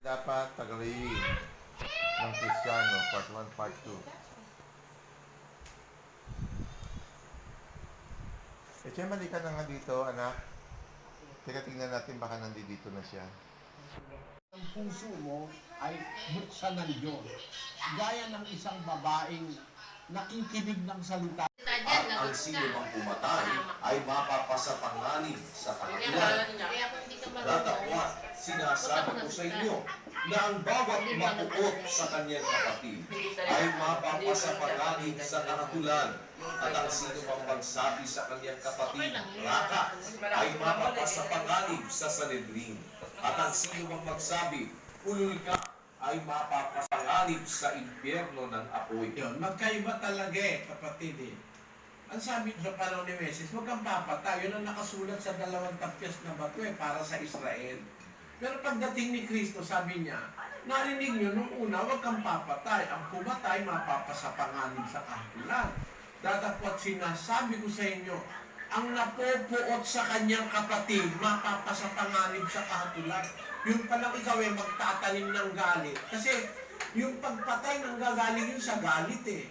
Dapat tagaliin ng Kristiyano, part 1, part 2. Chen, mali ka na nga dito, anak. Teka, tingnan natin baka nandito na siya. Ang puso mo ay buksan ng Diyos. Gaya ng isang babaeng nakikinig ng salita. At ang sino mang pumatay ay mapapasapanganib sa kahilan. Datapwat, sinasabi ko sa inyo na ang bawat mapuot sa kanyang kapatid ay mapapasapanganib sa kahatulan. At ang sino mang magsabi sa kanyang kapatid, raka, ay mapapasapanganib sa sanedrin. At ang sino mang magsabi, ulul ka, ay mapapasanganib sa impyerno ng apoy. Yun, magkaiba talaga kapatid eh. Ang sabi sa panahon ni Moses, huwag kang papatay. Yun ang nakasulat sa 2 tapyas na bato para sa Israel. Pero pagdating ni Kristo, sabi niya, narinig nyo nung una, huwag kang papatay. Ang pumatay, mapapasapanganib sa kahatulan. Datapwat sinasabi ko sa inyo, ang napupuot sa kanyang kapatid, mapapasapanganib sa kahatulan. Yung palang ikaw ay magtatanim ng galit. Kasi yung pagpatay ng gagaling yun sa galit eh.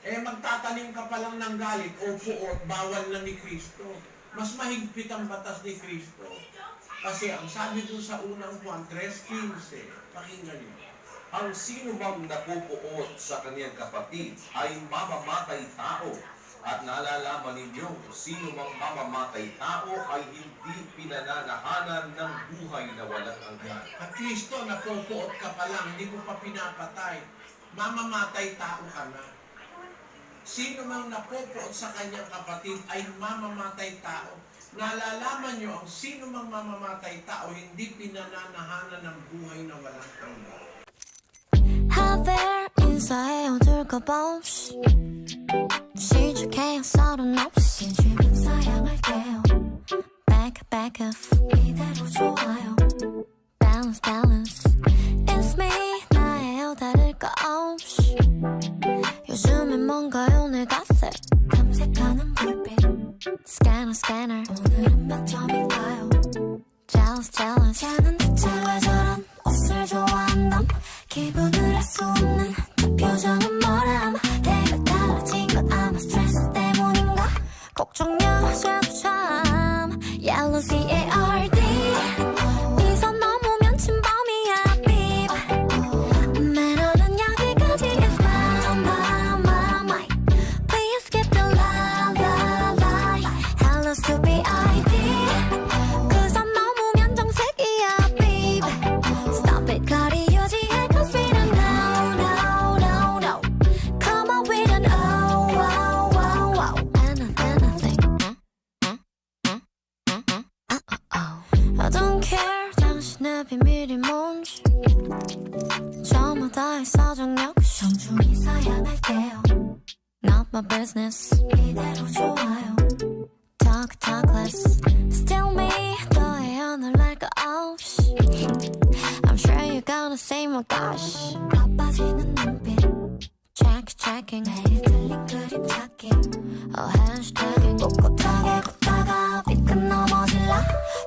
Magtatanim ka pa lang ng galit o puot, bawal na ni Kristo. Mas mahigpit ang batas ni Kristo. Kasi ang sabi doon sa unang Juan 3:15, pakinggan niyo. Ang sino mang napupuot sa kanyang kapatid ay mamamatay tao. At nalalaman ninyo, sino mang mamamatay tao ay hindi pinananahanan ng buhay na walang hanggan. At Kristo, napupuot ka pa lang, hindi mo pa pinapatay. Mamamatay tao ka na. Sino mang napupuot sa kanyang kapatid ay mamamatay tao. Nalalaman nyo, ang sino mang mamamatay tao, hindi pinananahanan ng buhay na walang hanggan. 인사해 𝘁𝘀 𝗁𝗃 서른 없이 주변 사양할게요 back off 이대로 좋아요 balance it's me 나예요 다를 거 없이 요즘엔 뭔가요 내 갓을 탐색하는 불빛 scanner 오늘은 몇 점인가요 jealous 쟤는 대체 왜 저런 옷을 좋아한담 기분을 알 수 없는 저 표정은 뭐람 내가 달라진 건 아마 스트레스 때문인가 걱정여자도 참 Yellow 𝘁𝗀𝗷 이 선 넘으면 침범이야 babe 매너는 여기까지 is my Please skip the lie Hello stupid 그 선 넘으면 정색이야 babe Stop it 거리 유지해 cause we don't know Come on we don't know anything I don't care 당신의 비밀이 뭔지 저마다의 사정 역시 정중히 사양할게요 Not my business 이대로 좋아요 Talk less Still me 너의 오늘 날 거 없이 I'm sure you're gonna say my gosh 바빠지는 눈빛 checking 매일 틀린 그림 찾기 hashtagging 꼿꼿하게 걷다가 삐끗 넘어질라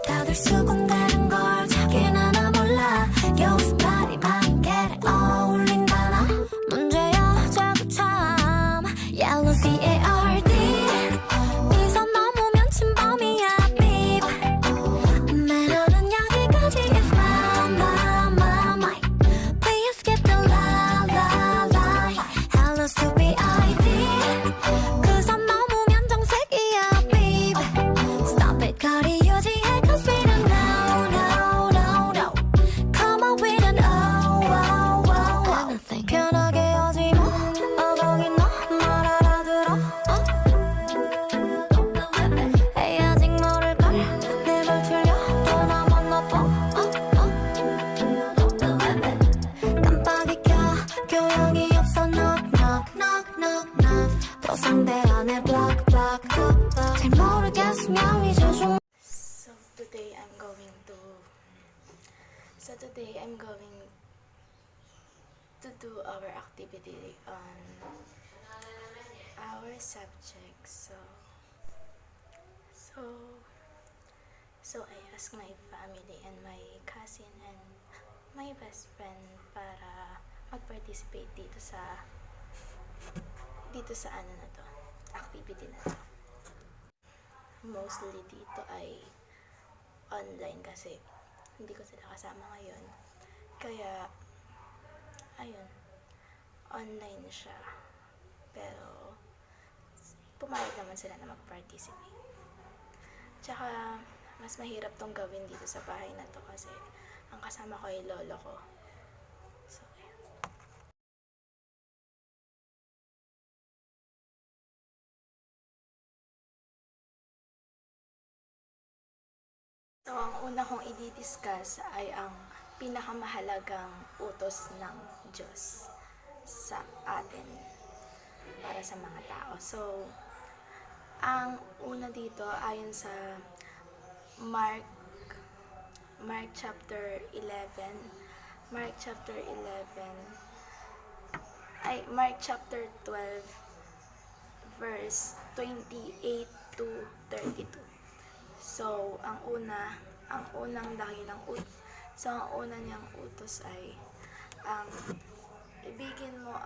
다들 수군대는 걸 자기는 하나 몰라 요스파리 반개를 어울린다나 문제 여자도 참 Yellow 𝘁𝗀𝗷 이 선 넘으면 침범이야 babe 매너는 여기까지 is my Please skip the lie Hello stupid 그 선 넘으면 정색이야 babe Stop it 거리 유지해 cause we don't know Come on we don't know anything 편하게 하지 마 거기 너 말 알아들어 에이 아직 모를걸 내 말 틀려 또 나만 나빠 깜빡이 켜 교양이 없어 knock 또 상대 안에 block 잘 모르겠으면 이제 좀 So today I'm going to do our activity on our subject. So So I asked my family and my cousin and my best friend para mag-participate dito sa ano na to, activity na to. Mostly dito ay online kasi hindi ko sila kasama ngayon. Kaya, ayun, online siya. Pero, pumayag naman sila na mag-participate. Tsaka, mas mahirap tong gawin dito sa bahay na to kasi ang kasama ko ay lolo ko. So, ayun. So, ang una kong i-discuss ay ang pinakamahalagang utos ng Diyos sa atin para sa mga tao. So, ang una dito ayon sa Mark chapter 11, Mark chapter 12 verse 28 to 32. So, ang unang dakilang ang una niyang utos ay ibigin mo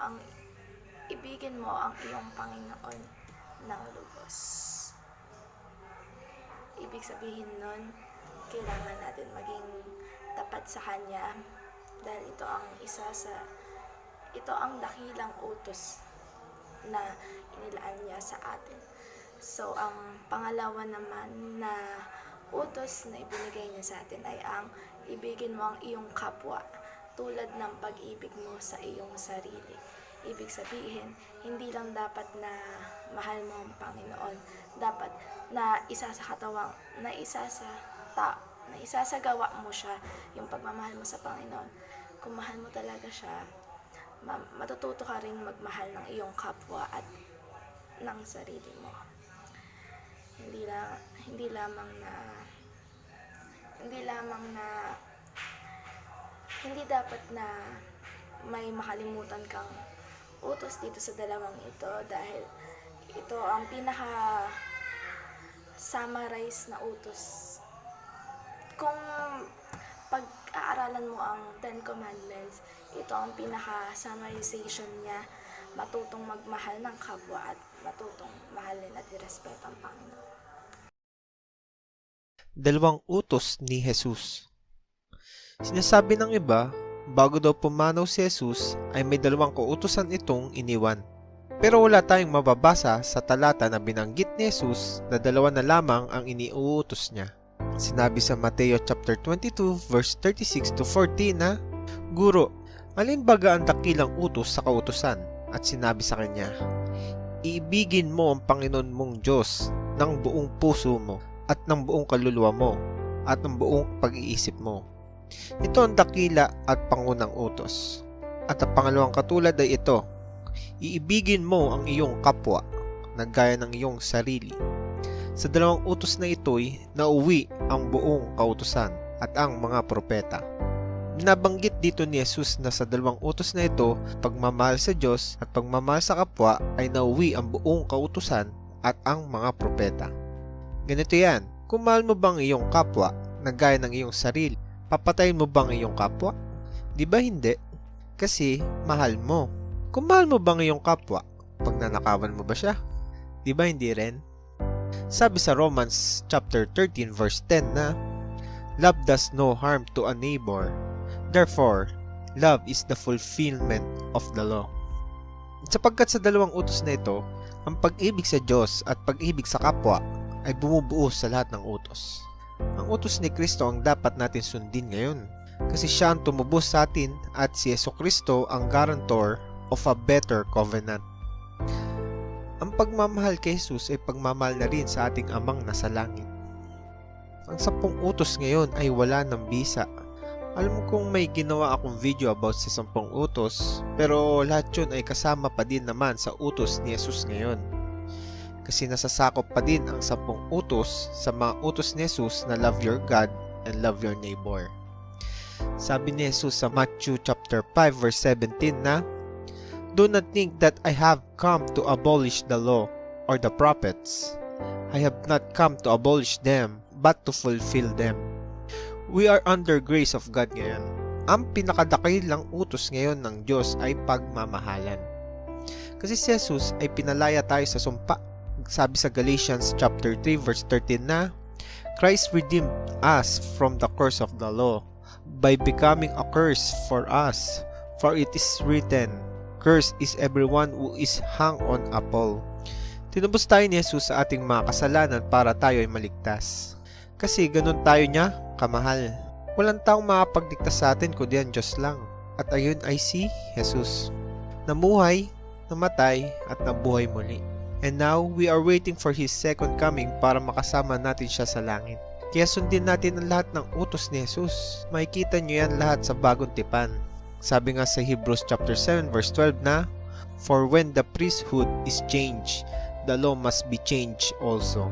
ang iyong Panginoon ng lubos. Ibig sabihin nun, kailangan natin maging tapat sa Kanya dahil ito ang dakilang utos na inilaan niya sa atin. So, ang pangalawa naman na utos na ibinigay niya sa atin ay ang ibigin mo ang iyong kapwa tulad ng pag-ibig mo sa iyong sarili. Ibig sabihin, hindi lang dapat na mahal mo ang Panginoon, dapat na isasagawa mo siya, yung pagmamahal mo sa Panginoon. Kung mahal mo talaga siya, matututo ka rin magmahal ng iyong kapwa at ng sarili mo. Hindi dapat na may makalimutan kang utos dito sa dalawang ito dahil ito ang pinaka summarize na utos. Kung pag-aaralan mo ang 10 Commandments, ito ang pinaka summarization niya, matutong magmahal ng kapwa at matutong mahalin at irespeto ang Panginoon. Dalawang utos ni Jesus. Sinasabi ng iba, bago daw pumanaw si Jesus ay may dalawang kautusan itong iniwan. Pero wala tayong mababasa sa talata na binanggit ni Jesus na dalawa na lamang ang iniuutos niya. Sinabi sa Mateo chapter 22 verse 36 to 40 na, Guro, alin baga ang dakilang utos sa kautusan? At sinabi sa kanya, Iibigin mo ang Panginoon mong Diyos ng buong puso mo at ng buong kaluluwa mo at ng buong pag-iisip mo. Ito ang dakila at pangunang utos. At ang pangalawang katulad ay ito, iibigin mo ang iyong kapwa na gaya ng iyong sarili. Sa dalawang utos na ito'y nauwi ang buong kautusan at ang mga propeta. Binabanggit dito ni Jesus na sa dalawang utos na ito, pagmamahal sa Diyos at pagmamahal sa kapwa ay nauwi ang buong kautusan at ang mga propeta. Ganito yan, kung mahal mo bang iyong kapwa na gaya ng iyong sarili, papatayin mo bang iyong kapwa? Di ba hindi? Kasi mahal mo. Kung mahal mo bang iyong kapwa, pagnanakawan mo ba siya? Di ba hindi rin? Sabi sa Romans chapter 13 verse 10 na, Love does no harm to a neighbor. Therefore, love is the fulfillment of the law. Sapagkat sa dalawang utos na ito, ang pag-ibig sa Diyos at pag-ibig sa kapwa ay bumubuo sa lahat ng utos. Ang utos ni Kristo ang dapat natin sundin ngayon kasi siya ang tumubos sa atin at si Jesucristo ang guarantor of a better covenant. Ang pagmamahal kay Jesus ay pagmamahal na rin sa ating Amang nasa langit. Ang 10 utos ngayon ay wala ng bisa. Alam kong may ginawa akong video about sa 10 utos, pero lahat yun ay kasama pa din naman sa utos ni Jesus ngayon. Kasi nasasakop pa din ang 10 utos sa mga utos ni Jesus na love your God and love your neighbor. Sabi ni Jesus sa Matthew chapter 5 verse 17 na, Do not think that I have come to abolish the law or the prophets. I have not come to abolish them, but to fulfill them. We are under grace of God ngayon. Ang pinakadakilang utos ngayon ng Diyos ay pagmamahalan. Kasi si Jesus ay pinalaya tayo sa sumpa. Sabi sa Galatians chapter 3 verse 13 na, Christ redeemed us from the curse of the law by becoming a curse for us. For it is written, Cursed is everyone who is hung on a pole. Tinubos tayo ni Jesus sa ating mga kasalanan para tayo ay maligtas. Kasi ganun tayo niya kamahal. Walang taong makapagligtas sa atin kundi ang Diyos lang. At ayun ay si Jesus. Namuhay, namatay, at nabuhay muli. And now, we are waiting for His second coming para makasama natin siya sa langit. Kaya sundin natin ang lahat ng utos ni Jesus. Makikita nyo yan lahat sa bagong tipan. Sabi nga sa Hebrews chapter 7 verse 12 na, For when the priesthood is changed, the law must be changed also.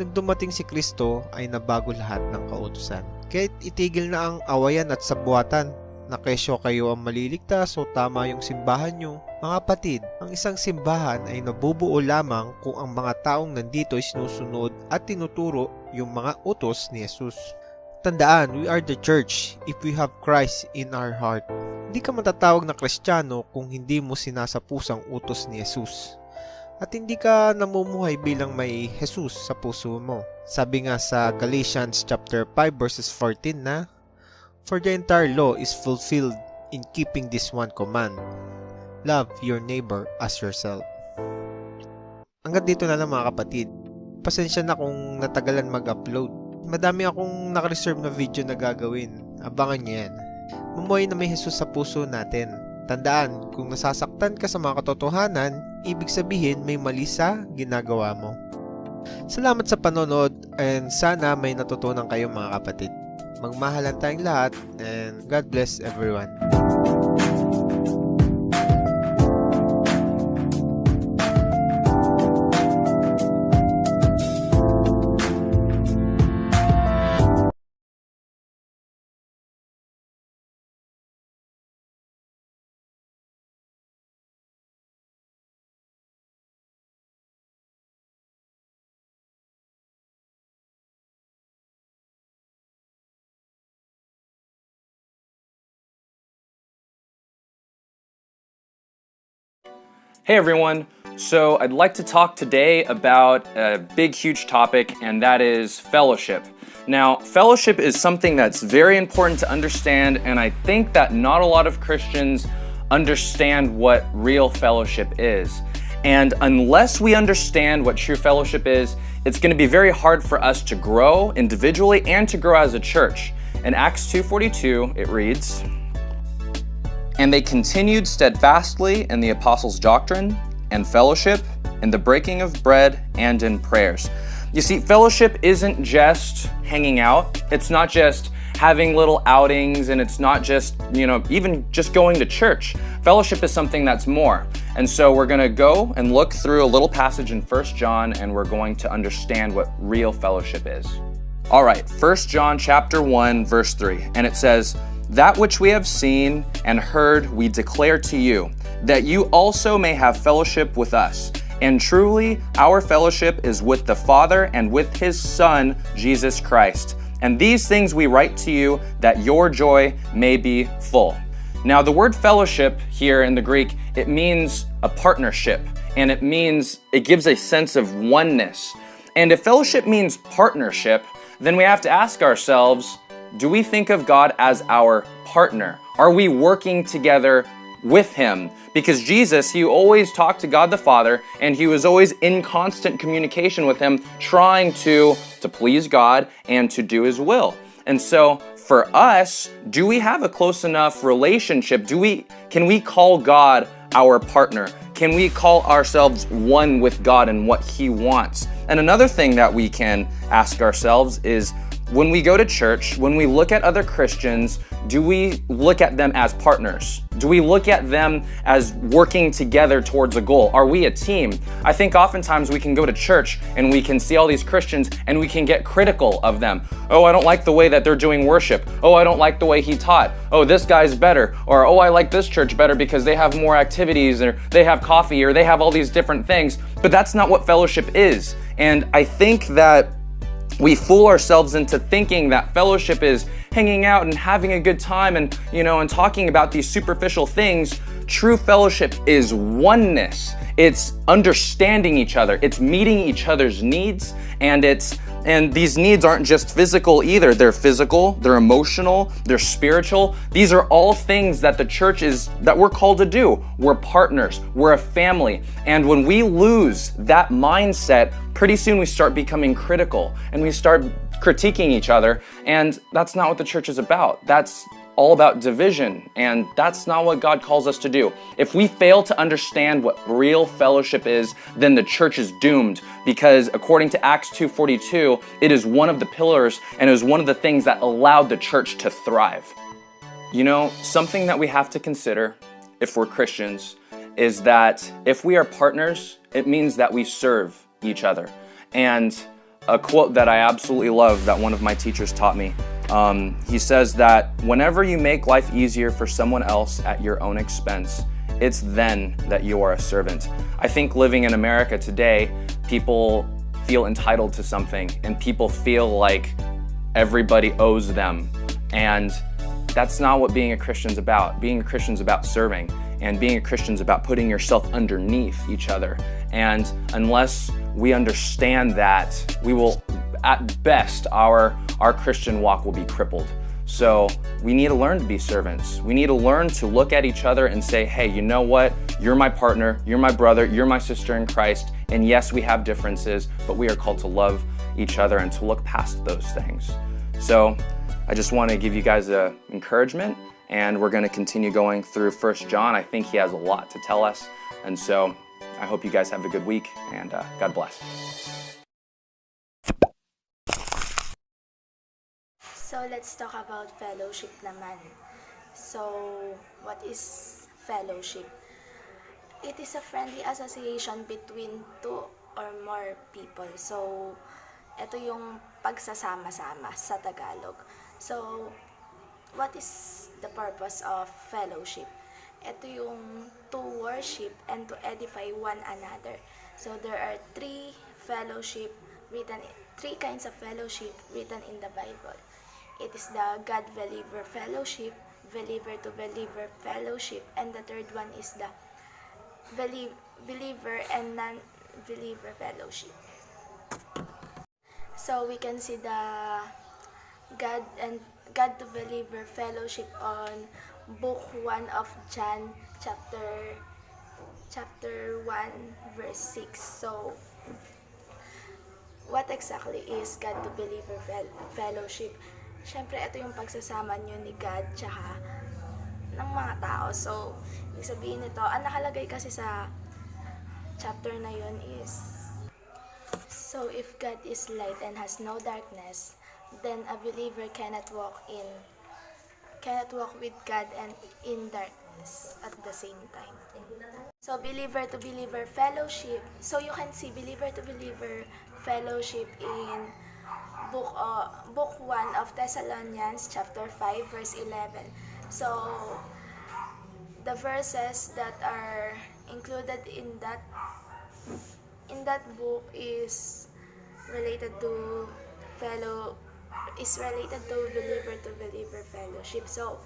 Nung dumating si Kristo ay nabago lahat ng kautusan. Kahit itigil na ang awayan at sabuatan, na kesyo kayo ang maliligtas o tama yung simbahan nyo. Mga kapatid, ang isang simbahan ay nabubuo lamang kung ang mga taong nandito ay sinusunod at tinuturo yung mga utos ni Jesus. Tandaan, we are the church if we have Christ in our heart. Hindi ka matatawag na Kristiyano kung hindi mo sinasapusang utos ni Jesus. At hindi ka namumuhay bilang may Jesus sa puso mo. Sabi nga sa Galatians chapter 5 verses 14 na, For the entire law is fulfilled in keeping this one command. Love your neighbor as yourself. Hanggang dito na lang mga kapatid. Pasensya na kung natagalan mag-upload. Madami akong nakareserve na video na gagawin. Abangan nyo yan. Mamuhay na may Jesus sa puso natin. Tandaan, kung nasasaktan ka sa mga katotohanan, ibig sabihin may mali sa ginagawa mo. Salamat sa panonood and sana may natutunan kayo mga kapatid. Magmahalan tayong lahat and God bless everyone. Hey everyone, so I'd like to talk today about a big, huge topic, and that is fellowship. Now, fellowship is something that's very important to understand, and I think that not a lot of Christians understand what real fellowship is. And unless we understand what true fellowship is, it's going to be very hard for us to grow individually and to grow as a church. In Acts 2:42, it reads, And they continued steadfastly in the apostles' doctrine and fellowship, in the breaking of bread and in prayers. You see, fellowship isn't just hanging out. It's not just having little outings, and it's not just, even just going to church. Fellowship is something that's more. And so we're going to go and look through a little passage in 1 John, and we're going to understand what real fellowship is. All right, 1 John chapter 1, verse 3, and it says, That which we have seen and heard we declare to you, that you also may have fellowship with us. And truly, our fellowship is with the Father and with His Son, Jesus Christ. And these things we write to you, that your joy may be full. Now, the word fellowship here in the Greek, it means a partnership, and it gives a sense of oneness. And if fellowship means partnership, then we have to ask ourselves, do we think of God as our partner? Are we working together with Him? Because Jesus, He always talked to God the Father, and He was always in constant communication with Him, trying to please God and to do His will. And so, for us, do we have a close enough relationship? Can we call God our partner? Can we call ourselves one with God and what He wants? And another thing that we can ask ourselves is, when we go to church, when we look at other Christians, do we look at them as partners? Do we look at them as working together towards a goal? Are we a team? I think oftentimes we can go to church and we can see all these Christians and we can get critical of them. Oh, I don't like the way that they're doing worship. Oh, I don't like the way he taught. Oh, this guy's better. Or, oh, I like this church better because they have more activities, or they have coffee, or they have all these different things. But that's not what fellowship is. And I think that we fool ourselves into thinking that fellowship is hanging out and having a good time and, and talking about these superficial things. True fellowship is oneness. It's understanding each other. It's meeting each other's needs, and these needs aren't just physical either. They're physical, they're emotional, they're spiritual. These are all things that that we're called to do. We're partners, we're a family. And when we lose that mindset, pretty soon we start becoming critical and we start critiquing each other. And that's not what the church is about. That's all about division, and that's not what God calls us to do. If we fail to understand what real fellowship is, then the church is doomed, because according to Acts 2:42, it is one of the pillars and it was one of the things that allowed the church to thrive. Something that we have to consider if we're Christians is that if we are partners, it means that we serve each other. And a quote that I absolutely love that one of my teachers taught me, he says that whenever you make life easier for someone else at your own expense, it's then that you are a servant. I think living in America today, people feel entitled to something and people feel like everybody owes them. And that's not what being a Christian's about. Being a Christian's about serving, and being a Christian's about putting yourself underneath each other. And unless we understand that, we will, at best, our Christian walk will be crippled. So we need to learn to be servants. We need to learn to look at each other and say, hey, you know what? You're my partner, you're my brother, you're my sister in Christ. And yes, we have differences, but we are called to love each other and to look past those things. So I just want to give you guys an encouragement, and we're going to continue going through 1 John. I think he has a lot to tell us. And so I hope you guys have a good week, and God bless. So let's talk about fellowship naman. So what is fellowship? It is a friendly association between two or more people. So ito yung pagsasama-sama sa Tagalog. So what is the purpose of fellowship? Ito yung to worship and to edify one another. So there are three kinds of fellowship written in the Bible. It is the God-believer fellowship, believer-to-believer fellowship, and the third one is the believer and non-believer fellowship. So we can see the God-to-believer fellowship on Book 1 of John, chapter 1, verse 6. So what exactly is God-to-believer fellowship? Siyempre, ito yung pagsasama nyo ni God tsaka ng mga tao. So, ibig sabihin nito, ang nakalagay kasi sa chapter na yun is, so if God is light and has no darkness, then a believer cannot walk with God and in darkness at the same time. So, believer-to-believer fellowship. So, you can see believer-to-believer fellowship in Book 1 of Thessalonians, chapter 5, verse 11. So, the verses that are included in that book is related to believer-to-believer fellowship. So,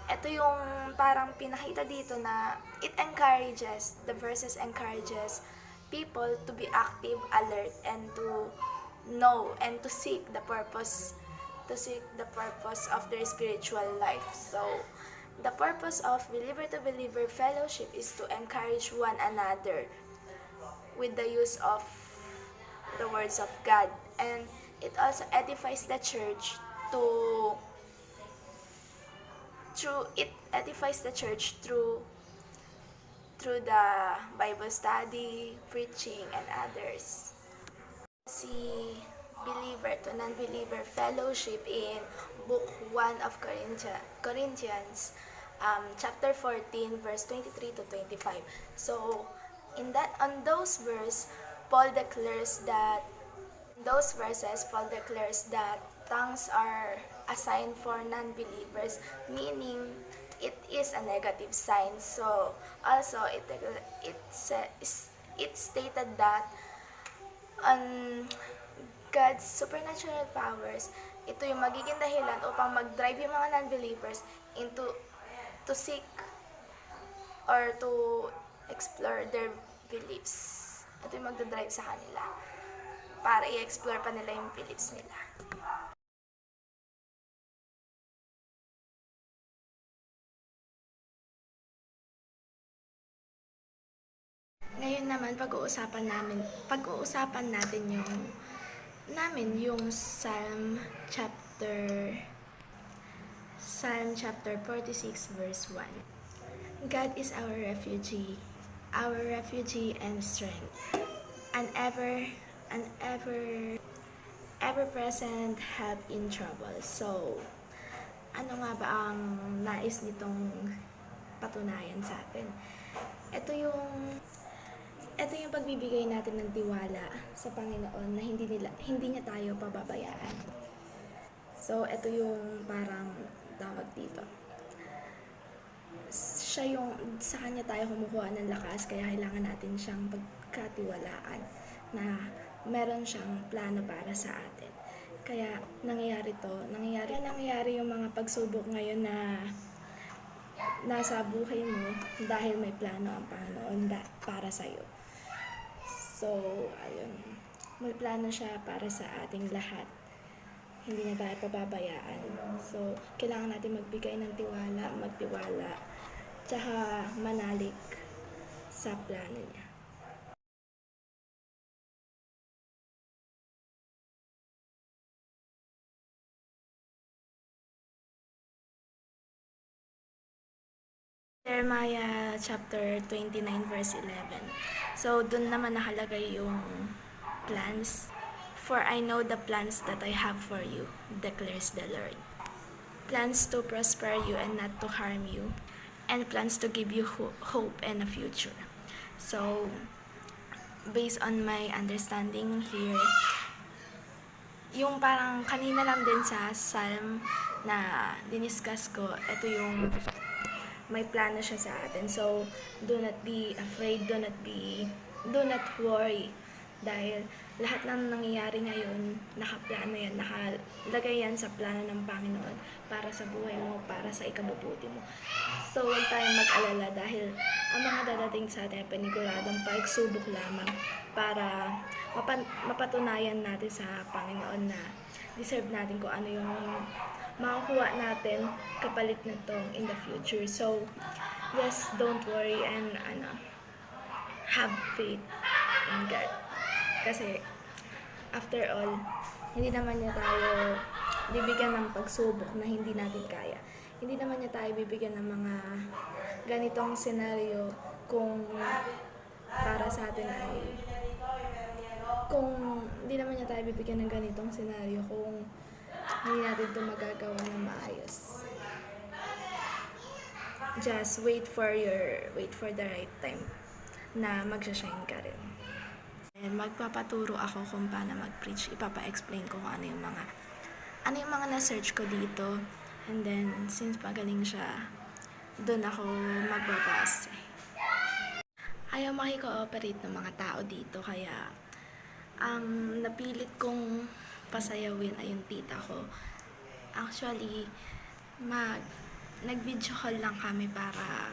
ito yung parang pinakita dito na the verses encourages people to be active, alert, and to know and to seek the purpose of their spiritual life. So, the purpose of believer-to-believer fellowship is to encourage one another with the use of the words of God, and it also edifies the church through the Bible study, preaching, and others. See believer to non-believer fellowship in Book 1 of Corinthians, chapter 14, verse 23 to 25. So, on those verses, Paul declares that tongues are a sign for non-believers, meaning it is a negative sign. So, also it stated that God's supernatural powers, ito yung magiging dahilan upang mag-drive yung mga non-believers into to seek or to explore their beliefs. Ito yung magdadrive sa kanila para i-explore pa nila yung beliefs nila. Ngayon naman pag-uusapan natin yung Psalm chapter 46 verse 1. God is our refuge and strength, an ever present help in trouble. So, ano nga ba ang nais nitong patunayan sa atin? Ito yung pagbibigay natin ng tiwala sa Panginoon na hindi niya tayo pababayaan. So, ito yung parang tawag dito. Sa kanya tayo kumukuha ng lakas, kaya kailangan natin siyang pagkatiwalaan na meron siyang plano para sa atin. Kaya nangyayari yung mga pagsubok ngayon na nasa buhay mo dahil may plano ang Panginoon para sa'yo. So, ayun. May plano siya para sa ating lahat. Hindi na tayo pababayaan. So, kailangan natin magbigay ng magtiwala, tsaka manalig sa plano niya. Jeremiah chapter 29 verse 11. So, dun naman nakalagay yung plans. For I know the plans that I have for you, declares the Lord. Plans to prosper you and not to harm you, and plans to give you hope and a future. So, based on my understanding here, yung parang kanina lang din sa Psalm na diniscuss ko, ito yung may plano siya sa atin. So, do not be afraid, do not worry. Dahil lahat ng nangyayari ngayon, nakaplano yan, nakalagay yan sa plano ng Panginoon para sa buhay mo, para sa ikabubuti mo. So, huwag tayong mag-alala dahil ang mga dadating sa atin ay paniguradong pagsubok lamang para mapatunayan natin sa Panginoon na deserve natin kung ano yung makukuha natin kapalit nito in the future. So, yes, don't worry and have faith in God. Kasi, after all, hindi naman niya tayo bibigyan ng pagsubok na hindi natin kaya. Hindi naman niya tayo bibigyan ng mga ganitong senaryo kung para sa atin ay hindi naman niya tayo bibigyan ng ganitong senaryo kung hindi natin ito magagawa ng maayos. Just wait for the right time na magsha-shine ka rin. And magpapaturo ako kung paano mag-preach. Ipapa-explain ko kung ano yung mga na-search ko dito. And then, since magaling siya, doon ako magbabase. Ayaw makikooperate ng mga tao dito, kaya ang napilit kong pasayawin ay yung tita ko. Actually, nag-video call lang kami para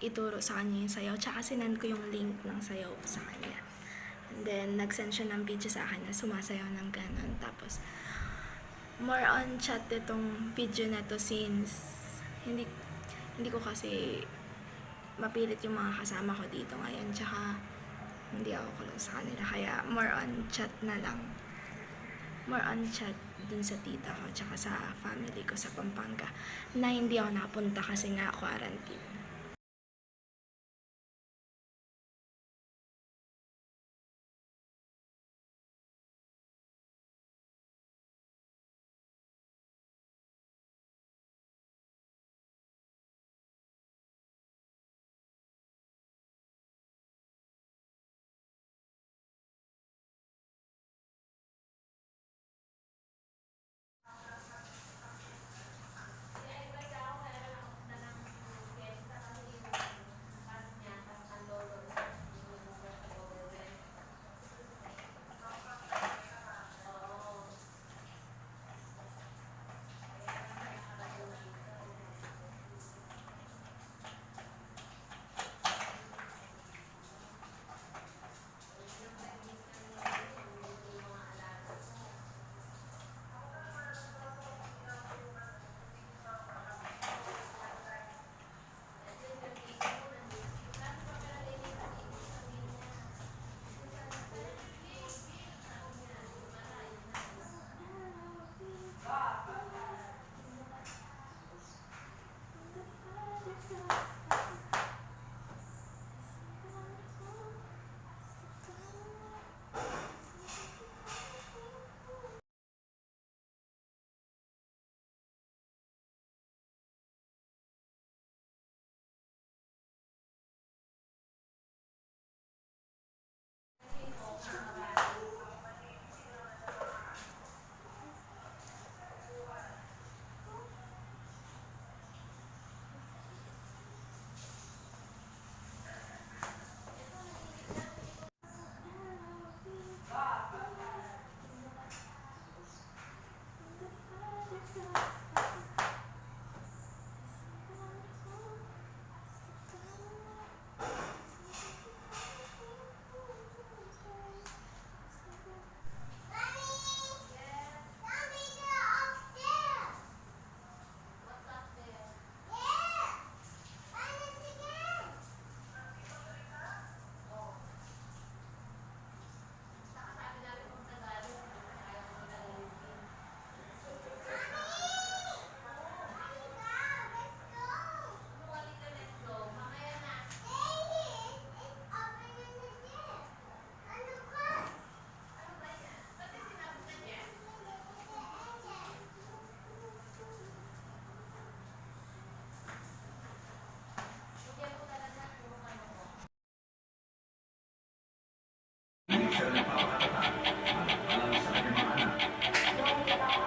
ituro sa kanya yung sayaw. Tsaka sinend ko yung link ng sayaw sa kanya. And then, nag-send siya ng video sa akin na sumasayaw ng ganun. Tapos, more on chat itong video na to since hindi ko kasi mapilit yung mga kasama ko dito ngayon. Tsaka, hindi ako close sa kanila. Kaya, more on chat na lang. More on chat dun sa tita ko, tsaka sa family ko sa Pampanga. Na hindi ako napunta kasi nga quarantine.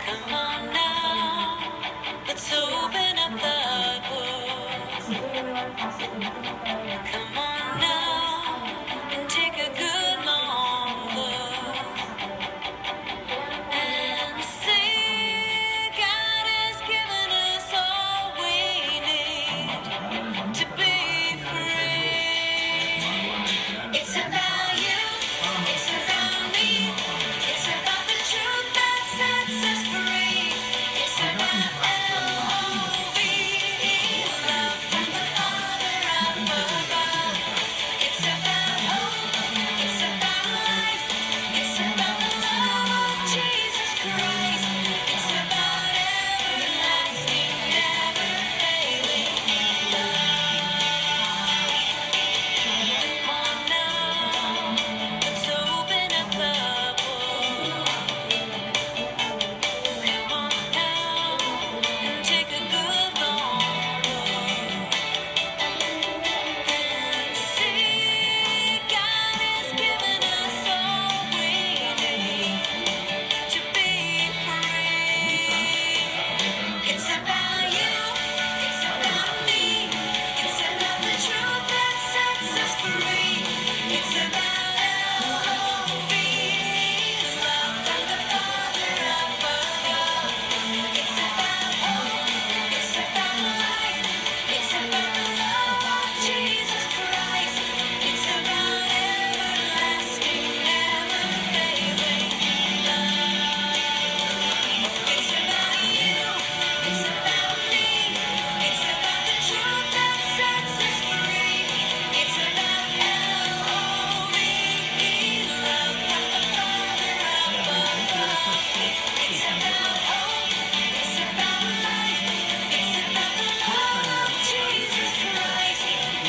Come on now, let's open up the book. Come on now and take a good long look and see God has given us all we need to be free. It's about you, it's about me, it's about the truth that sets us free. It's about L-O-V-E, love from the Father up above. It's about hope, it's about life, it's about the love of Jesus Christ. It's about everlasting, never failing love. Come on now, let's open up the book. Come on now and take a good long look and see God has given us all we need to be free. It's about you, it's about me, it's about the truth that sets us free. It's about L-O-V-E, love from the Father up above. It's about hope, it's about life, it's about the love of Jesus Christ. It's about everlasting, never failing love. It's about you, it's about me, it's about the truth that sets us free. It's about L-O-V-E, love from the Father up above. It's about hope, it's about life, it's about the love of Jesus Christ.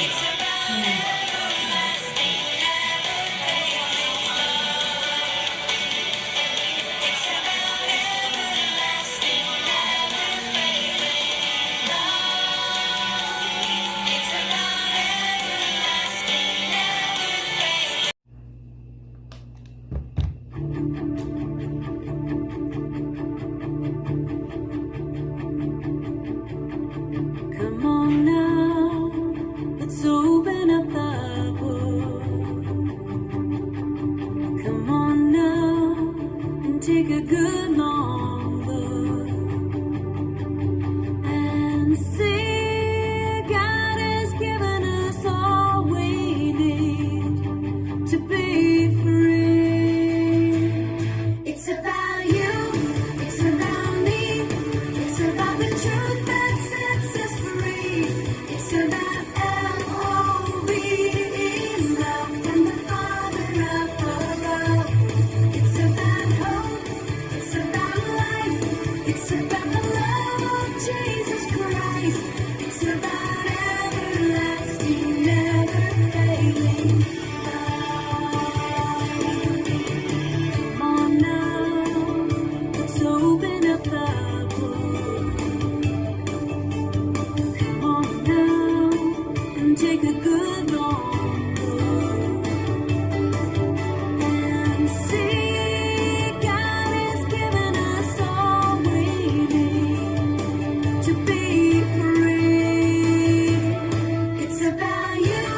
It's about everlasting, never failing love. It's about everlasting, never failing love. It's about everlasting, never failing. Come on now, let's open up the book. Come on now and take a good long look and see God has given us all we need to be free. It's about you, it's about me, it's about the truth that sets us free. It's about L-O-V-E, love from the Father up above. It's about hope, it's about life, it's about the love of Jesus Christ. It's about everlasting, never failing love. Come on now, let's open up the book. Come on now and take a good long look and see God has given us all we need to be free. It's about you,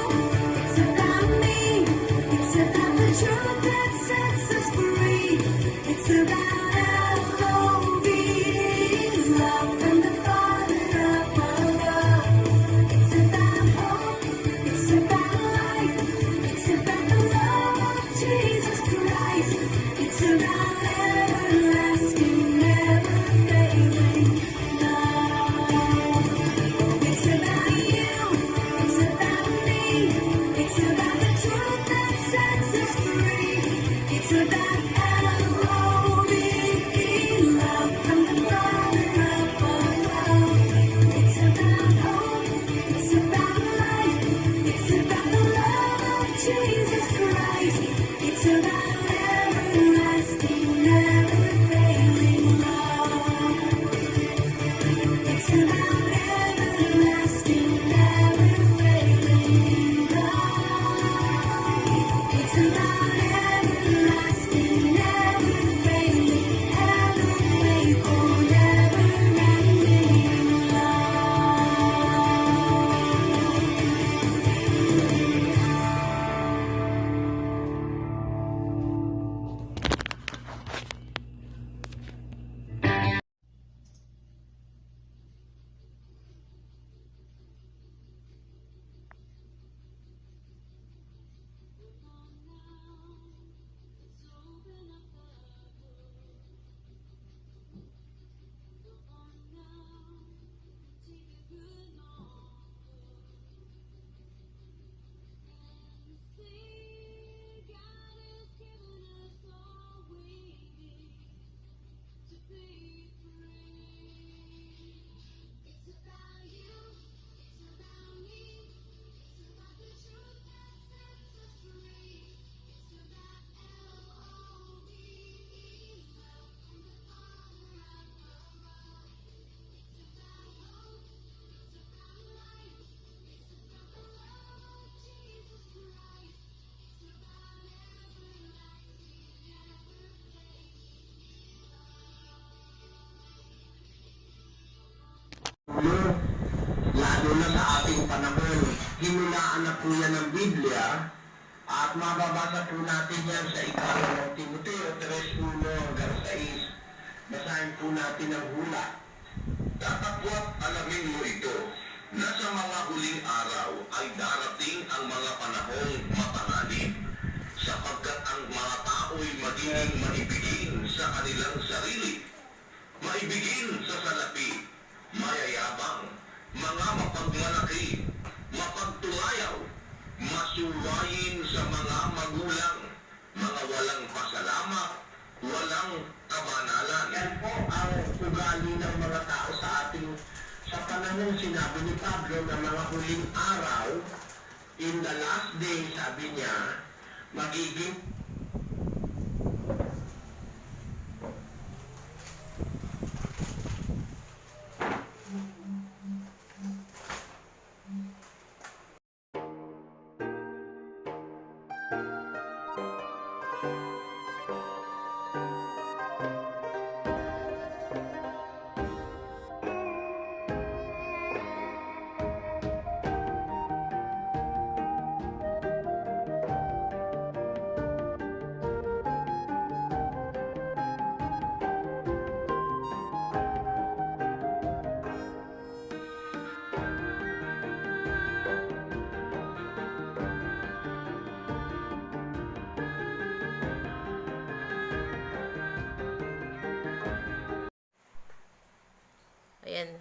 it's about me, it's about the truth that sets us free. It's about L-O-V-E, love from the Father up above. It's about hope, it's about life, it's about the love of Jesus Christ. It's about everlasting, never failing love. It's about you, it's about me, it's about the truth that sets us free. It's about L-O-V-E, love from the Father up above. It's about hope, it's about life, it's about the love of Jesus Christ. It's about everlasting, never failing love. It's about everlasting, never failing love. It's about everlasting. Pablo, lalo na sa ating panahon. Hinulaan na po yan ng Biblia at mababasa po natin yan sa ika-2 Timoteo 3:1-6. Basahin po natin ang hula. Datapwat alamin mo ito, na sa mga huling araw ay darating ang mga panahong mapanganib, sapagkat ang mga tao'y magiging maibigin sa kanilang sarili, maibigin sa salapi, mayayabang, mga mapagmalaki, mapagtulayaw, masuwayin sa mga magulang, mga walang pasalamat, walang kabanalan. Yan po ang ugali ng mga tao sa ating sa panahon sinabi ni Pablo na mga huling araw, in the last day, sabi niya, magiging Ayan.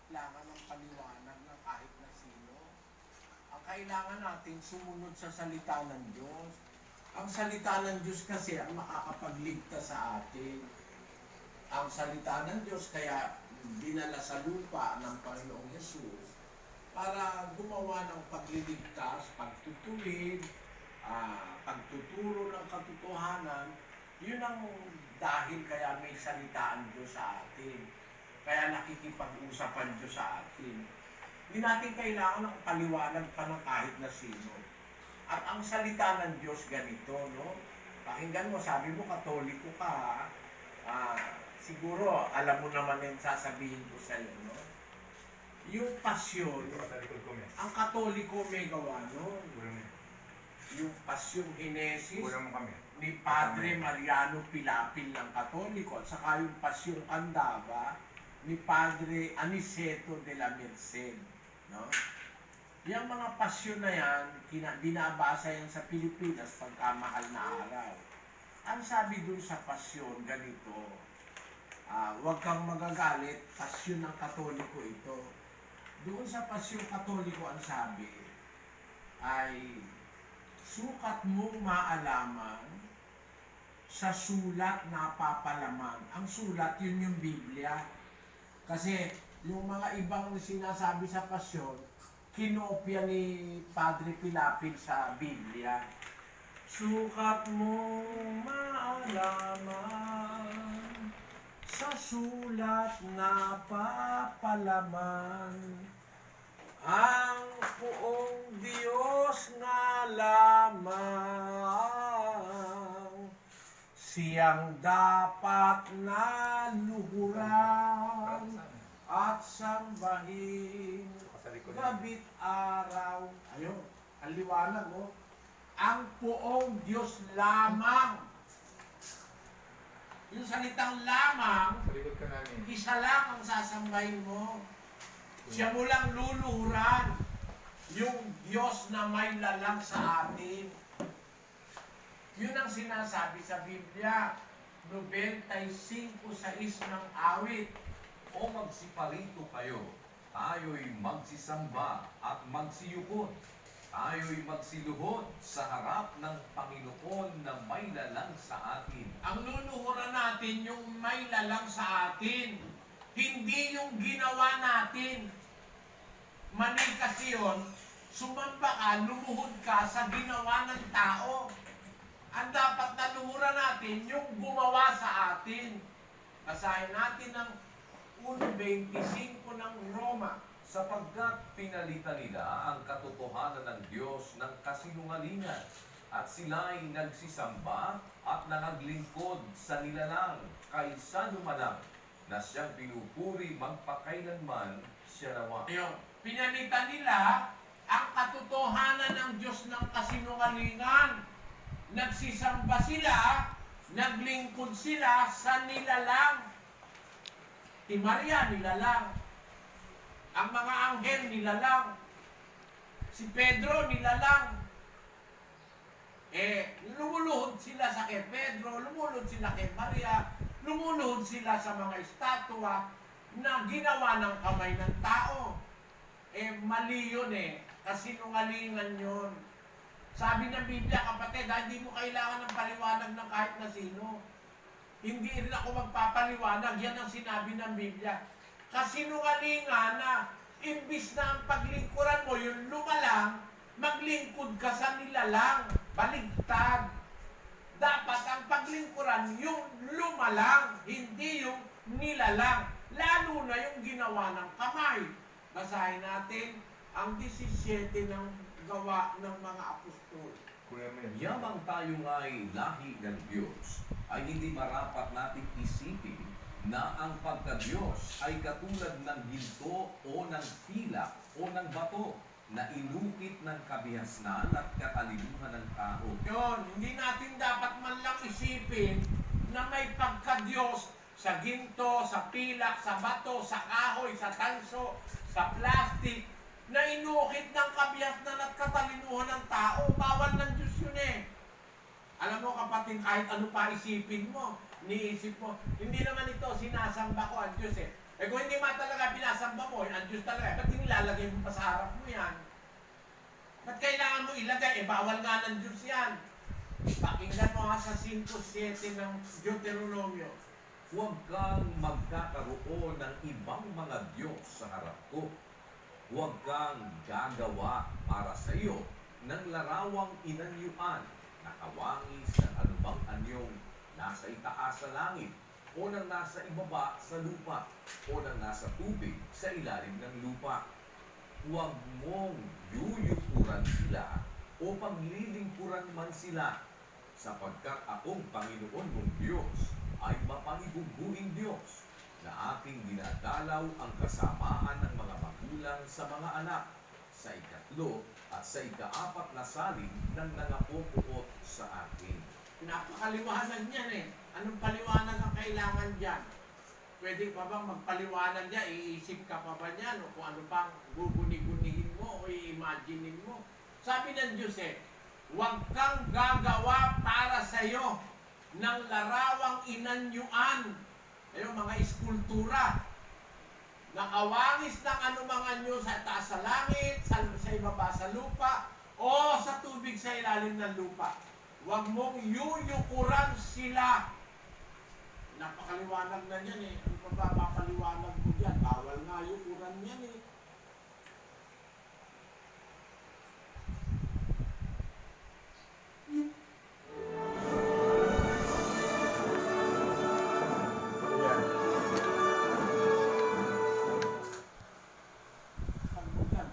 Kailangan ng paliwanag ng kahit na sino. Ang kailangan natin sumunod sa salita ng Diyos. Ang salita ng Diyos kasi ang makakapagligtas sa atin. Ang salita ng Diyos kaya dinala sa lupa ng Panginoong Yesus para gumawa ng pagliligtas, pagtutuwid, pagtuturo ng katotohanan. Yun ang dahil kaya may salita ang Diyos sa atin. Kaya nakikipag-usap ang Diyos sa atin. Hindi natin kailangan ng paliwanag pa ng kahit na sino. At ang salita ng Diyos ganito, no? Pakinggan mo, sabi mo, Katoliko ka, siguro, alam mo naman yung sasabihin ko sa'yo, no? Yung pasyon, ang Katoliko may gawa nun. Yung pasyong Hinesis ni Padre Mariano Pilapil ng Katoliko, at saka yung pasyong Candaba ni Padre Aniceto de la Merced. No? Yung mga pasyon na yan, binabasa yan sa Pilipinas pagkamahal na araw. Ang sabi dun sa pasyon, ganito, huwag kang magagalit, pasyon ng Katoliko ito. Doon sa pasyong Katoliko ang sabi ay sukat mong maalaman sa sulat na papalaman. Ang sulat, yun yung Biblia. Kasi yung mga ibang sinasabi sa pasyon, kinopya ni Padre Pilapil sa Biblia. Sukat mong maalaman sa sulat na papalaman, ang poong Diyos nga lamang, siyang dapat na luhuran at sambahin gabit araw. Ayun, ang liwanag mo. Ang poong Diyos lamang. Yung salitang lamang, isa lang ang sasambahin mo. Siya mo lang luluhuran. Yung Diyos na may lalang sa atin. Yun ang sinasabi sa Biblia. 95:6 ng awit. O magsiparito kayo, tayo'y magsisamba at magsiyukod. Tayo'y magsiluhod sa harap ng Panginoon na may lalang sa atin. Ang luluhuran natin yung may lalang sa atin. Hindi yung ginawa natin. Mali kasi yun, sumamba ka, lumuhod ka sa ginawa ng tao. Ang dapat na luhuran natin yung gumawa sa atin. Basahin natin ang 1:25 ng Roma. sapagkat pinalitan nila ang katotohanan ng Diyos ng kasinungalingan at sila'y nagsisamba at nangaglingkod sa nilalang kaysa lumalang na siyang pinupuri magpakailanman siya nawa. Ayun, pinalitan nila ang katotohanan ng Diyos ng kasinungalingan. Nagsisamba sila, naglingkod sila sa nilalang. Si Maria, nilalang. Ang mga anghel, nilalang. Si Pedro, nilalang. Lumuluhod sila sa kay Pedro, lumuluhod sila kay Maria, lumuluhod sila sa mga estatwa na ginawa ng kamay ng tao. Mali yun kasinungalingan yun. Sabi ng Biblia, kapatid, hindi mo kailangan ng paliwanag ng kahit na sino. Hindi rin ako magpapaliwanag, yan ang sinabi ng Biblia. Kasinungalingan na imbis na ang paglingkuran mo, yung lumalang, maglingkod ka sa nilalang. Baligtad. Dapat ang paglingkuran yung lumalang, hindi yung nilalang. Lalo na yung ginawa ng kamay. Basahin natin ang 17 ng gawa ng mga apostol. Yamang tayo nga'y lahi ng Diyos, ay hindi marapat nating isipin na ang pagka-Diyos ay katulad ng ginto o ng pilak o ng bato na inukit ng kabihasnan at katalinuhan ng tao. Yun, hindi natin dapat man lang isipin na may pagka-Diyos sa ginto, sa pilak, sa bato, sa kahoy, sa tanso, sa plastic, na inukit ng kabihasnan at katalinuhan ng tao. Bawal ng Diyos yun Alam mo kapatid, kahit ano pa isipin mo, niisip mo, hindi naman ito sinasamba ko ang Diyos kung hindi man talaga pinasamba mo, ang Diyos talaga, ba't nilalagay mo pa sa harap mo yan? Ba't kailangan mo ilagay? Bawal nga ng Diyos yan. Pakinggan mo nga sa 5:7 ng Deuteronomio. Huwag kang magkakaroon ng ibang mga Diyos sa harap ko. Huwag kang gagawa para sa iyo ng larawang inanyuan na kawangis ng anumang anyong nasa itaas sa langit o nang nasa ibaba sa lupa o nang nasa tubig sa ilalim ng lupa. Huwag mong yuyukuran sila o paglilingkuran man sila, sapagkat akong Panginoon mong Diyos ay mapangibugbuing Diyos na aking dinadalaw ang kasamaan ng mga magulang sa mga anak sa ikatlo at sa ikaapat na saling ng nangapupuot sa akin. Napakaliwanag niyan Anong paliwanag ang kailangan dyan? Pwede pa bang magpaliwanag niya? Iisip ka pa ba niyan? O kung ano pang guguni-gunihin mo o i-imaginein mo? Sabi ng Diyos huwag kang gagawa para sa iyo ng larawang inanyuan. Ayun, mga eskultura. Nakawangis ng anumang anyo sa taas sa langit, sa ibaba sa lupa, o sa tubig sa ilalim ng lupa. Huwag mong yuyukuran sila. Napakaliwanag na yan Ano pa ba mapaliwanag mo dyan? Bawal nga yukuran yan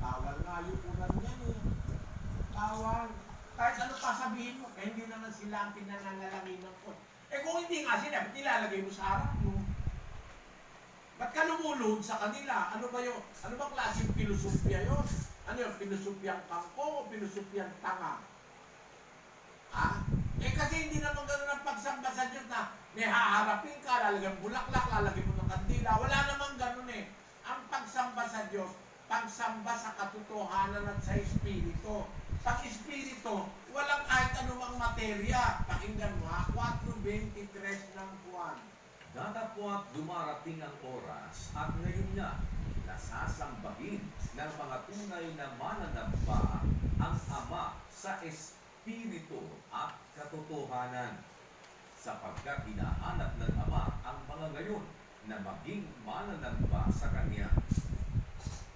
Bawal nga yukuran yan Bawal. Kahit ano pa sabihin mo, hindi naman sila ang pinangangalanginan ko. Kung hindi nga sila, ba't nilalagay mo sa harap mo? Ba't ka lumuluhod sa kanila? Ano ba yun? Ano ba klaseng filosofya yun? Ano yun? Filosofyang pangko o filosofyang tanga? Kasi hindi naman gano'n ang pagsamba sa Diyos na may haharapin ka, lalagyan bulaklak, lalagyan mo ng kandila. Wala naman gano'n Ang pagsamba sa Diyos, pagsamba sa katotohanan at sa Espiritu. Pag Espiritu, walang kahit anumang materya. Pakinggan mo 4:23 ng Juan. Datapwat dumarating ang oras at ngayon na nasasambahin ng mga tunay na mananamba ang Ama sa Espiritu at katotohanan. Sapagkat hinahanap ng Ama ang mga ngayon na maging mananamba sa Kanya.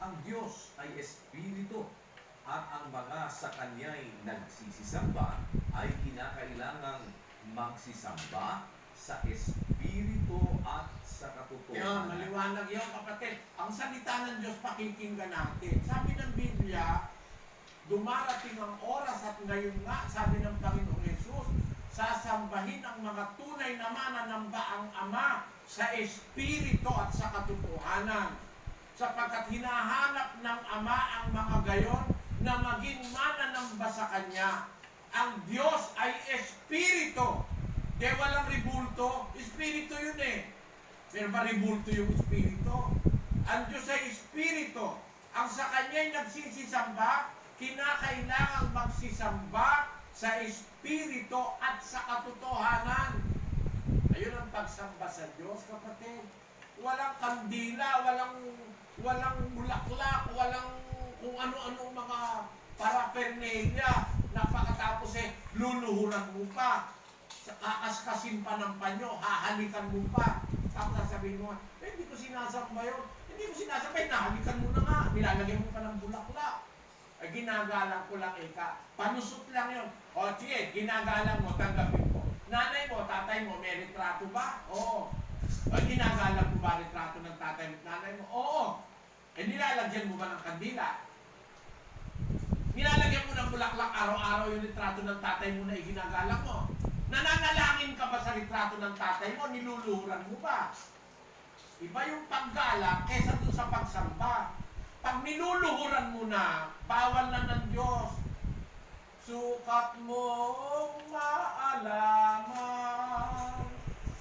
Ang Diyos ay Espiritu at ang mga sa Kanya'y nagsisisamba ay kinakailangang magsisamba sa Espiritu espiritu at sa Yun, katotohanan. maliwanag yun, kapatid. Ang salita ng Diyos, pakikinggan natin. Sabi ng Biblia, dumarating ang oras at ngayon nga, sabi ng Panginoong Yesus, sasambahin ang mga tunay na mananamba ang Ama sa espiritu at sa katotohanan. Sapagkat hinahanap ng Ama ang mga gayon na maging mananamba sa Kanya. Ang Diyos ay espiritu. Di walang ribulto, espiritu yun eh. Pero ba ribulto yung espiritu? Ang Diyos ay espiritu. Ang sa Kanya'y nagsisisamba, kinakailangang magsisamba sa espiritu at sa katotohanan. Ayun ang pagsamba sa Diyos, kapatid. Walang kandila, walang bulaklak, walang kung ano-ano mga paraphernalia na pagkatapos luluhuran mo pa. Kakaskasin pa ng panyo, hahalikan mo pa. Tapos sasabihin mo, hindi ko sinasamba yun. Hindi mo sinasamba, nahalikan mo na nga. Nilalagyan mo pa ng bulaklak. Ay, ginagalang ko lang ka. Panusot lang yun. O, sige, ginagalang mo, tanggapin mo. Nanay mo, tatay mo, may retrato ba? Oo. O, ginagalang mo ba retrato ng tatay mo at nanay mo? Oo. Eh, nilalagyan mo ba ng kandila? Nilalagyan mo ng bulaklak araw-araw yung retrato ng tatay mo na iginagalang mo? Nananalangin ka ba sa retrato ng tatay mo? Niluluhuran mo ba? Iba yung paggalang kesa dun sa pagsamba. Pag niluluhuran mo na, bawal na ng Diyos. Sukat mong maalaman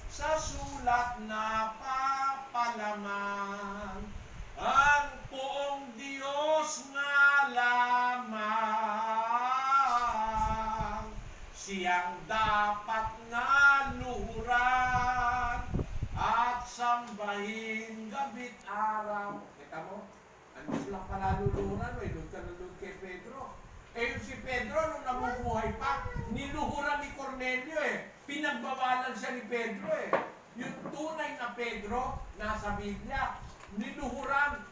sa sulat na papalaman ang poong Diyos nga lamang. Siyang dapat nga luhuran at sambahin gabit araw. Kita mo? Ang Diyos lang pala luluhuran. Doon ka nalun kay Pedro. Eh yung si Pedro, nung nabubuhay pa, niluhuran ni Cornelio eh. Pinagbawalan siya ni Pedro eh. Yung tunay na Pedro, nasa Biblia, niluhuran,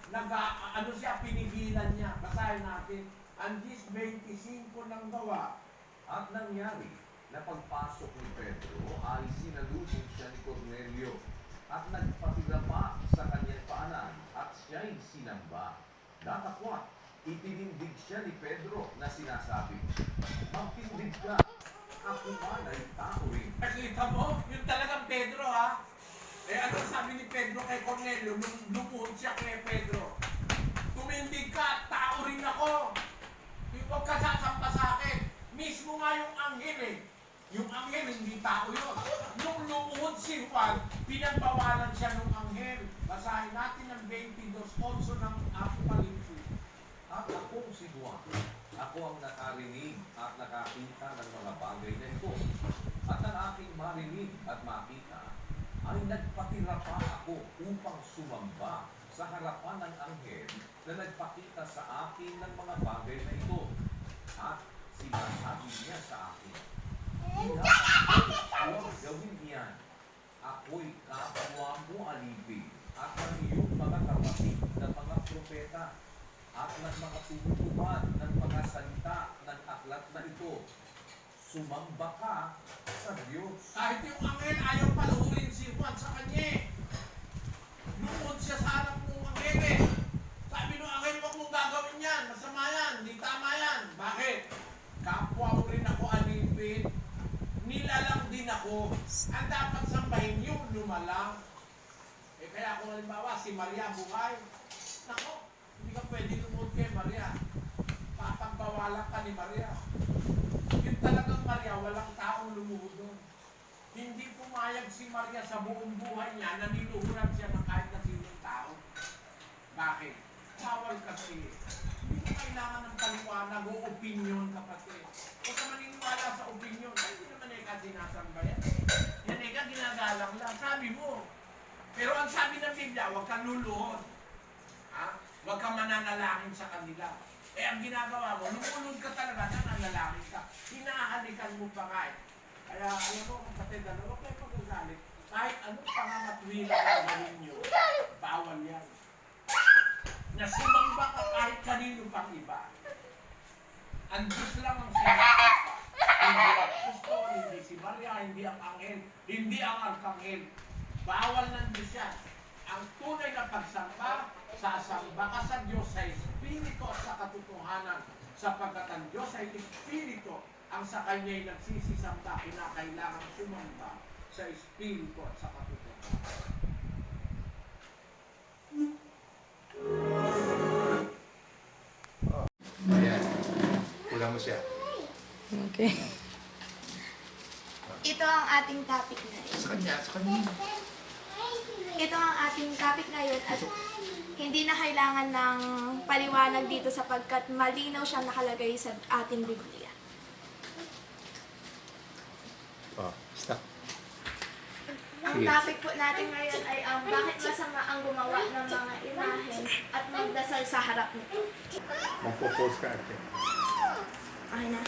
pinigilan niya. Basahin natin. Ang 10:25 ng gawa. At nangyari na pagpasok ni Pedro ay sinalubong siya ni Cornelio at nagpatirapa sa kanyang paanan at siya'y sinamba. Natakwat, itinindig siya ni Pedro na sinasabi, "Magtindig ka, ako man ay tao rin." Nakita mo? Yung talagang Pedro ha? Eh ano sabi ni Pedro kay Cornelio nung lumuhod siya kay Pedro? Tumindig ka, tao rin ako. Huwag ka sasamba sa akin. Mismo nga yung anghel eh. Yung anghel, hindi tao yun. Nung lumuhod si Juan, pinagbawalan siya ng anghel. Basahin natin ang 22:11 ng Apokalipsis. At akong si Juan, ako ang nakarinig at nakakita ng mga bagay na ito. At ang aking marinig at makita ay nagpatirapa ako upang sumamba sa harapan ng anghel na nagpakita sa akin ng mga bagay na ito. At sinasabi niya sa akin, "Huwag gawin yan. Ako'y kapwa mo alipin at ang iyong mga kapatid na mga propeta at ng mga tumutupad ng mga salita ng aklat na ito. Sumamba ka sa Diyos." Kahit yung anghel ayaw paluhurin si Juan sa kanya. Lumuhod siya sa harap ng anghel eh. Sabi ng anghel, huwag mong gagawin yan. Masama yan. Hindi tama yan. Bakit? Kapwa mo rin ako alipin. Nilalang din ako. Ang dapat sambahin yung lumalang. Eh kaya kung halimbawa si Maria buhay, nako, hindi ka pwede lumuhod kay Maria. Papagbawalan ka ni Maria. Yung talagang Maria, walang taong lumuhod doon. Hindi pumayag si Maria sa buong buhay niya na niluhuran siya ng kahit na sinong tao. Bakit? Bawal kasi. Hindi mo kailangan ng paliwanag o opinion, kapatid. Huwag ka maniniwala sa opinion. Ay, hindi naman sinasamba yan. Yan ginagalang lang. Sabi mo. Pero ang sabi ng Biblia, huwag kang luluhod. Ha? Huwag kang mananalangin sa kanila. Eh, ang ginagawa mo, lumulod ka talaga, nananalangin ka. Hinahalikan mo pa nga eh. Kaya, alam mo, kapatid, huwag kayo magagalit. Kahit anong pangamatwila na gawin nyo, bawal yan. Na sumamba ka kahit kanino pang iba. Ang Diyos lang ang sinasamba. Hindi ang Kristo, hindi si Maria, hindi ang anghel, hindi ang arkanghel. Bawal ng Diyos yan. Ang tunay na pagsamba, sasamba ka sa Diyos sa Espiritu at sa katotohanan, sapagkat ang Diyos ay Espiritu, ang sa Kanya'y nagsisisamba, kinakailangan sumamba sa Espiritu at sa katotohanan. Ayan. Kulang mo siya. Okay. Ito ang ating topic ngayon. Sa kanya, sa kanya. Ito ang ating topic ngayon at hindi na kailangan ng paliwanag dito sapagkat malinaw siyang nakalagay sa ating Biblia. Oh, stop. Ang topic po natin ngayon ay ang bakit masama ang gumawa ng mga imahen at magdasal sa harap nito. Magpo-post ka ate. Okay na.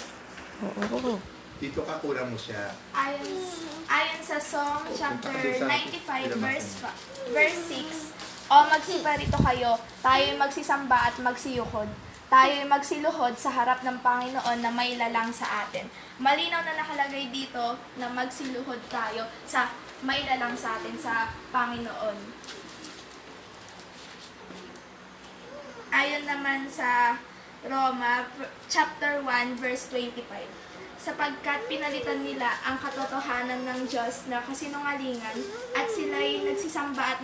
Oo. Dito ka, kulang mo siya. Ayon sa Psalm chapter 95 verse 6, O magsiparito kayo, tayo'y magsisamba at magsiyukod. Tayo'y magsiluhod sa harap ng Panginoon na may lalang sa atin. Malinaw na nakalagay dito na magsiluhod tayo sa may lalang sa atin sa Panginoon. Ayon naman sa Roma chapter 1 verse 25. Sapagkat pinalitan nila ang katotohanan ng Diyos na kasinungalingan at sila'y nagsisamba at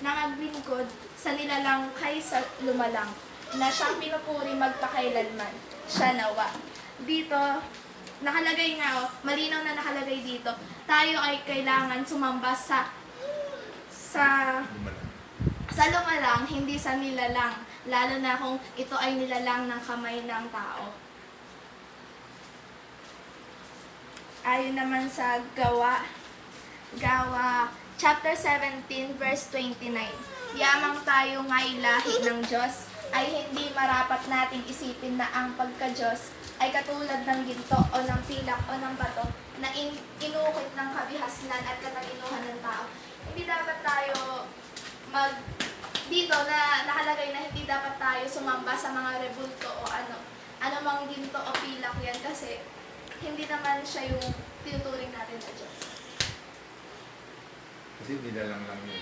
nangaglingkod sa nilalang kaysa lumalang, na siyang pinupuri magpakailanman. Siya nawa. Dito, nakalagay nga, malinaw na nakalagay dito, tayo ay kailangan sumamba sa lumalang, hindi sa nilalang, lalo na kung ito ay nilalang ng kamay ng tao. Ayon naman sa Gawa chapter 17 verse 29. Yamang tayo nga'y lahi ng Diyos, ay hindi marapat nating isipin na ang pagka-Diyos ay katulad ng ginto o ng pilak o ng bato na inukit ng kabihasnan at katalinuhan ng tao. Hindi dapat tayo dito na nakalagay na hindi dapat tayo sumamba sa mga rebulto o ano mang ginto o pilak yan kasi hindi naman siya yung tinuturing natin na Diyos. Kasi nilalang lang yun.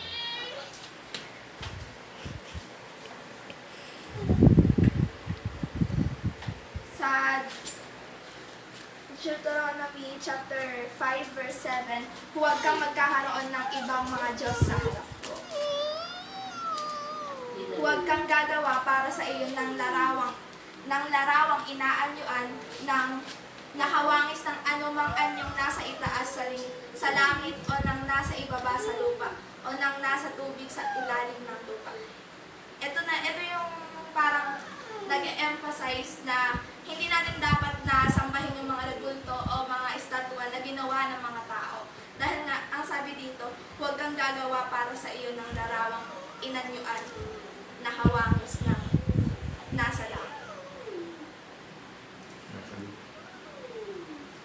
Sa Deuteronomy chapter 5 verse 7, huwag kang magkakaroon ng ibang mga Diyos sa harap ko. Huwag kang gagawa para sa iyo ng larawang inaanyuan ng nakawangis ng anumang anyong nasa itaas sa langit o ng nasa ibaba sa lupa o ng nasa tubig sa ilalim ng lupa. Ito yung parang nag-emphasize na hindi natin dapat na sambahin yung mga rebulto o mga estatwa na ginawa ng mga tao. Dahil nga, ang sabi dito, huwag kang gagawa para sa iyo ng larawang inanyuan na hawangis ng nasa langit.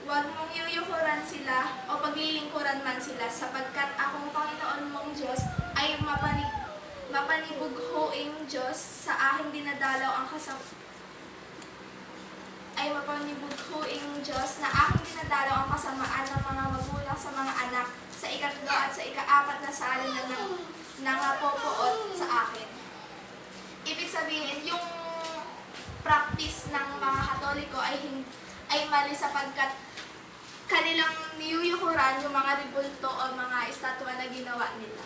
Huwag mong yuyukuran sila o paglilingkuran man sila sapagkat akong Panginoon mong Diyos ay mapanibughuing Diyos sa aking dinadalaw ang kasamaan ng mga magulang sa mga anak sa ikatlo at sa ikaapat na salin na nangapopoot sa akin. Ibig sabihin, yung practice ng mga Katoliko ay mali sapagkat kanilang niyuyukuran yung mga rebulto o mga estatwa na ginawa nila.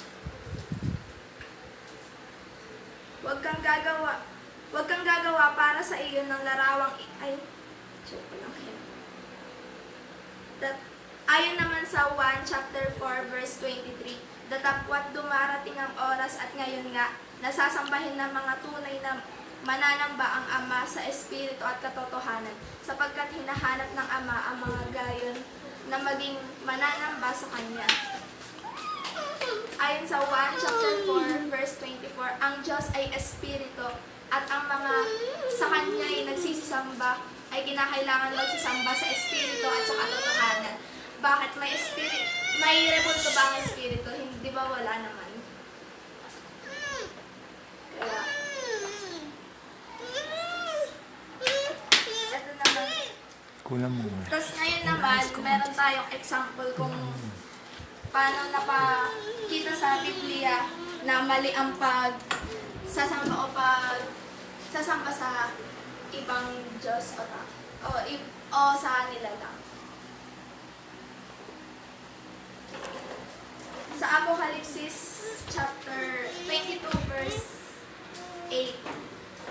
Huwag kang gagawa para sa iyo ng larawang ayon naman sa 1 chapter 4 verse 23, datapwat dumarating ang oras at ngayon nga nasasambahin ng mga tunay na mananamba ang Ama sa Espiritu at katotohanan, sapagkat hinahanap ng Ama ang mga gayon na maging mananamba sa Kanya. Ayon sa 1 chapter 4 verse 24, ang Diyos ay Espiritu at ang mga sa Kanya ay nagsisisamba ay kinakailangan magsisamba sa Espiritu at sa katotohanan. Bakit? May rebulto ba ang Espiritu? Hindi ba wala naman? Kaya ito naman. Kulang mo. Tapos ngayon naman, meron tayong example kung paano nakikita sa Biblia na mali ang sasamba sa ibang Diyos o sa nilalang. Sa Apokalipsis chapter 22 verse 8.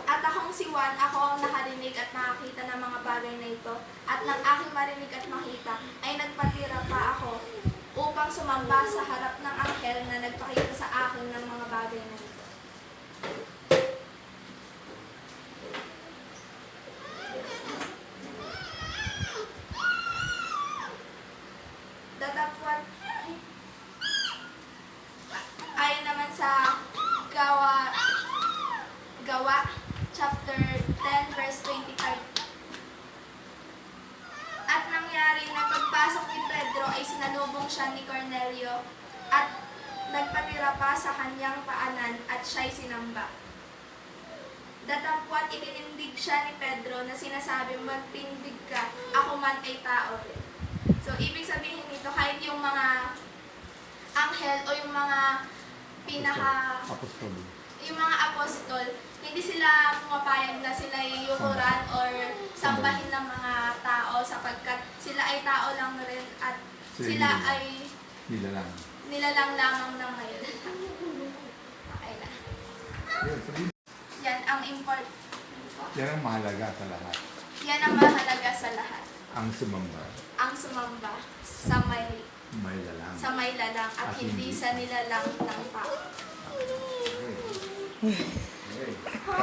At akong si Juan, ako ang nakarinig at nakakita ng mga bagay na ito, at nang aking marinig at makita, ay nagpatira pa ako upang sumamba sa harap ng anghel na nagpakita sa akin ng mga bagay na ito. Datapwat ay naman sa Gawa chapter 10 verse 25. At nangyari na pagpasok ni Pedro ay sinalubong siya ni Cornelio at nagpatira pa sa kanyang paanan at siya'y sinamba. Datapwat itinindig siya ni Pedro na sinasabi, magtindig ka, ako man ay tao rin. So, ibig sabihin nito, kahit yung mga anghel o yung mga yung mga apostol, hindi sila pumapayag na sila yuhuran or sambahin ng mga tao sapagkat sila ay tao lang rin at sila ay nilalang lamang ng ngayon. Okay na. Yan ang important. Yan ang mahalaga sa lahat. Yan ang mahalaga sa lahat. Ang sumamba. Ang sumamba sa may lalang at hindi sa nilalang ng tao. Okay.